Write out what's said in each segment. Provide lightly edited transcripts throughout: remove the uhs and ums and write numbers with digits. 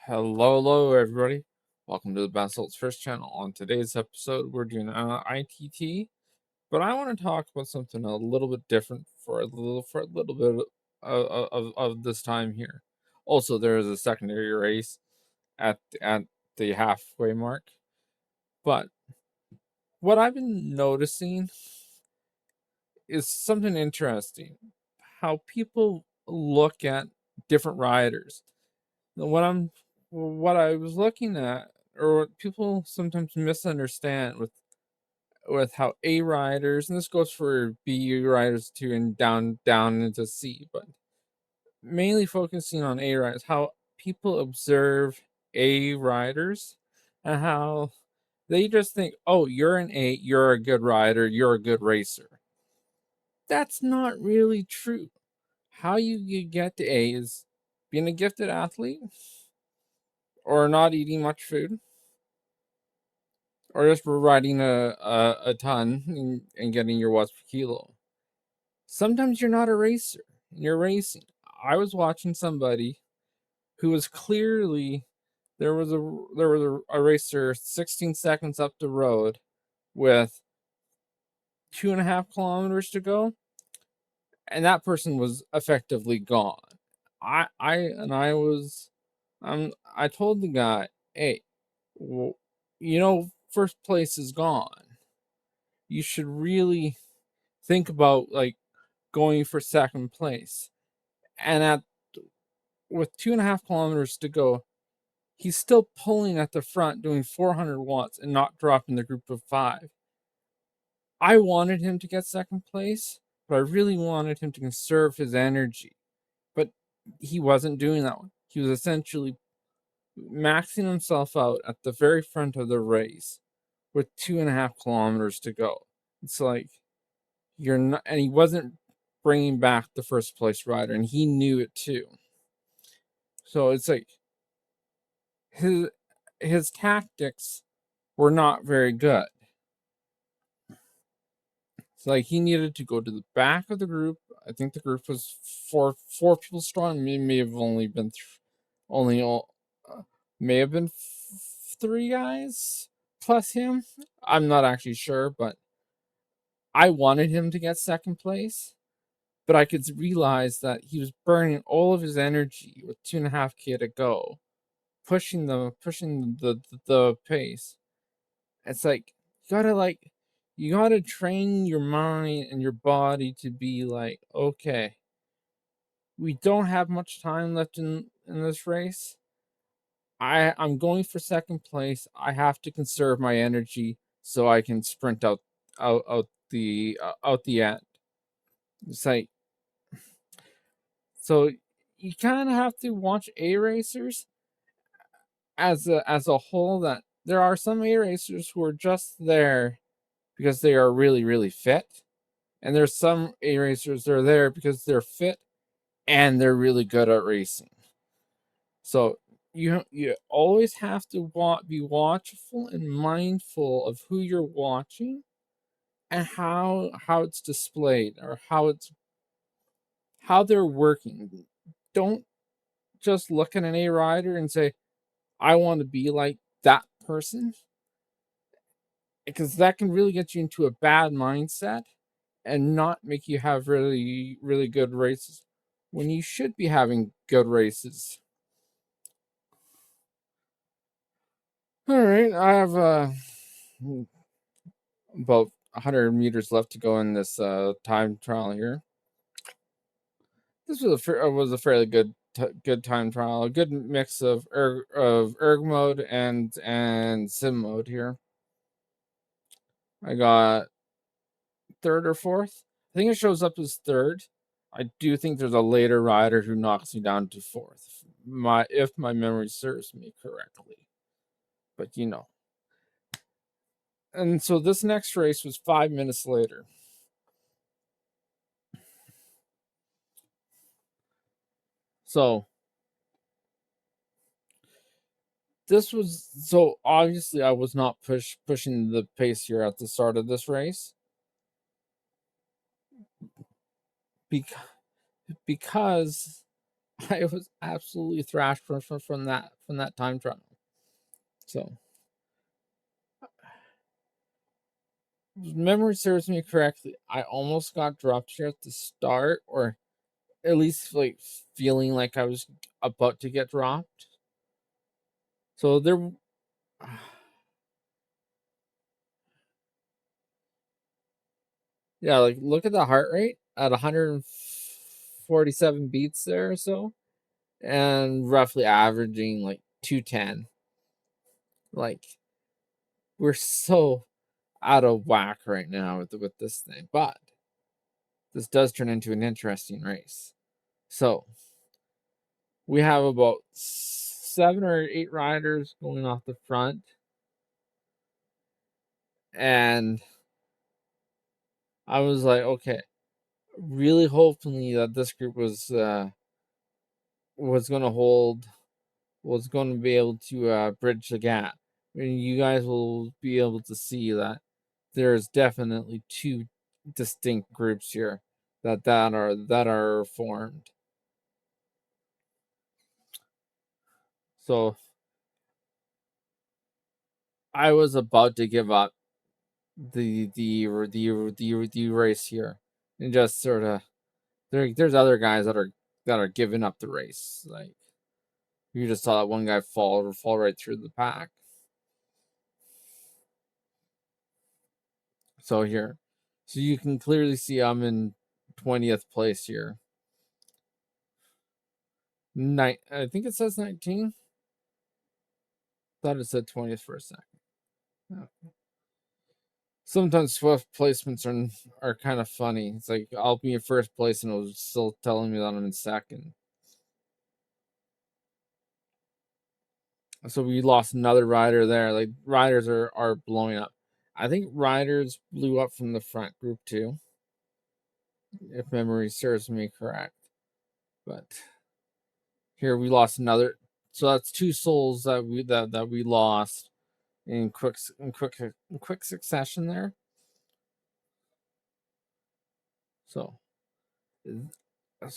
Hello, everybody. Welcome to the Basalt's first channel. On today's episode, we're doing ITT, but I want to talk about something a little bit different for a little bit of this time here. Also, there is a secondary race at the halfway mark, but what I've been noticing is something interesting. How people look at different riders. What I was looking at, or what people sometimes misunderstand with how A riders, and this goes for B riders too, and down into C, but mainly focusing on A riders, how people observe A riders and how they just think, oh, you're an A, you're a good rider, you're a good racer. That's not really true. How you get to A is being a gifted athlete or not eating much food or just riding a ton and getting your watts per kilo. Sometimes you're not a racer, you're racing. I was watching somebody who was clearly there was a racer 16 seconds up the road with 2.5 kilometers to go, and that person was effectively gone. I told the guy, hey, well, first place is gone. You should really think about like going for second place. And at with 2.5 kilometers to go, he's still pulling at the front, doing 400 watts and not dropping the group of five. I wanted him to get second place, but I really wanted him to conserve his energy. But he wasn't doing that one. He was essentially maxing himself out at the very front of the race with 2.5 kilometers to go. It's like you're not, and he wasn't bringing back the first place rider, and he knew it too. So it's like his tactics were not very good. It's like he needed to go to the back of the group. I think the group was four people strong. May have only been only may have been three guys plus him. I'm not actually sure, but I wanted him to get second place. But I could realize that he was burning all of his energy with 2.5K to go, pushing the pace. It's like you gotta train your mind and your body to be like, okay, we don't have much time left in this race. I'm going for second place. I have to conserve my energy so I can sprint out the end. It's like, so you kind of have to watch A racers as a whole. That there are some A racers who are just there because they are really fit, and there's some A racers that are there because they're fit and they're really good at racing. So you always have to be watchful and mindful of who you're watching and how it's displayed, or how they're working. Don't just look at an A rider and say, I want to be like that person, because that can really get you into a bad mindset and not make you have really good races when you should be having good races. All right, I have about 100 meters left to go in this time trial here. This was a fairly good time trial, a good mix of erg mode and sim mode here. I got third or fourth. I think it shows up as third. I do think there's a later rider who knocks me down to fourth, if my memory serves me correctly. But and so this next race was 5 minutes later. So obviously I was not pushing the pace here at the start of this race because I was absolutely thrashed from that time trial. So, memory serves me correctly, I almost got dropped here at the start, or at least like feeling like I was about to get dropped. So there, yeah, like look at the heart rate at 147 beats there or so, and roughly averaging like 210. Like we're so out of whack right now with this thing, but this does turn into an interesting race. So we have about 7 or 8 riders going off the front, and I was like, okay, really hoping that this group was going to hold, was going to be able to bridge the gap. And you guys will be able to see that there's definitely 2 distinct groups here that are formed. So I was about to give up the race here, and just sort of there's other guys that are giving up the race. Like you just saw that one guy fall right through the pack. So here, so you can clearly see I'm in 20th place here. I think it says 19. Thought it said 20th for a second. Yeah. Sometimes Swift placements are kind of funny. It's like I'll be in first place and it'll still telling me that I'm in second. So we lost another rider there. Like riders are blowing up. I think riders blew up from the front group too, if memory serves me correct. But here we lost another. So that's 2 souls that we lost in quick succession there. So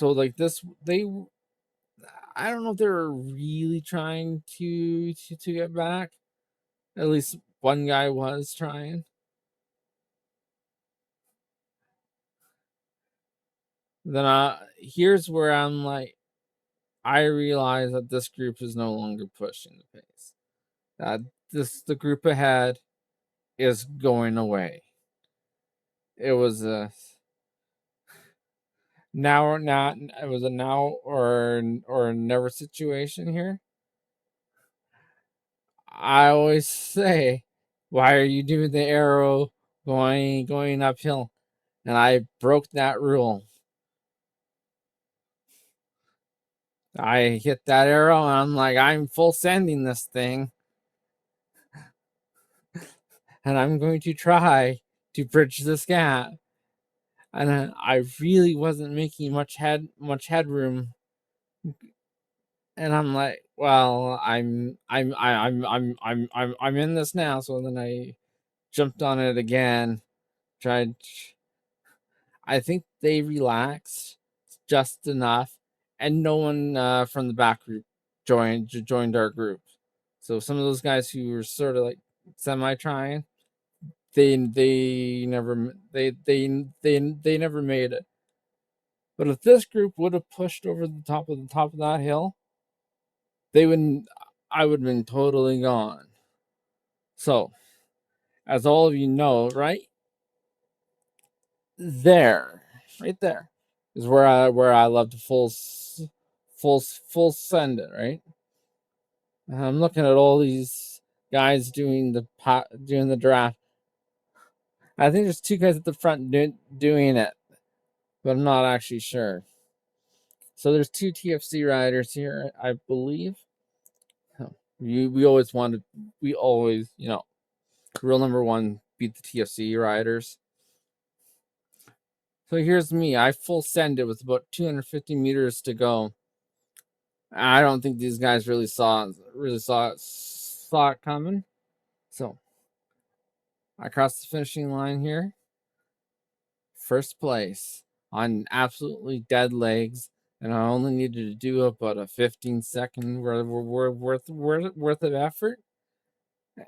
like this, I don't know if they're really trying to get back. At least one guy was trying. Then here's where I'm like, I realize that this group is no longer pushing the pace. That the group ahead is going away. It was a now or not. It was a now or never situation here. I always say, why are you doing the arrow going uphill? And I broke that rule. I hit that arrow and I'm like, I'm full sending this thing. And I'm going to try to bridge this gap. And I really wasn't making much headroom. And I'm like, well, I'm in this now. So then I jumped on it again. Tried. I think they relaxed just enough, and no one from the back group joined our group. So some of those guys who were sort of like semi trying, they never they never made it. But if this group would have pushed over the top of that hill, they wouldn't. I would have been totally gone. So, as all of you know, right there, right there, is where I love to full send it. Right. I'm looking at all these guys doing the draft. I think there's 2 guys at the front doing it, but I'm not actually sure. So there's 2 TFC riders here, I believe. We always rule number 1, beat the TFC riders. So here's me. I full send it with about 250 meters to go. I don't think these guys really saw it coming. So I crossed the finishing line here. First place on absolutely dead legs. and I only needed to do about a 15-second worth of effort,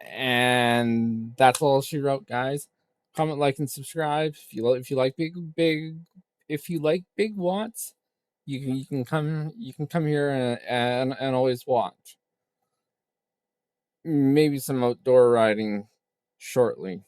and that's all she wrote, guys. Comment, like, and subscribe if you like big watts. You can come here and always watch. Maybe some outdoor riding shortly.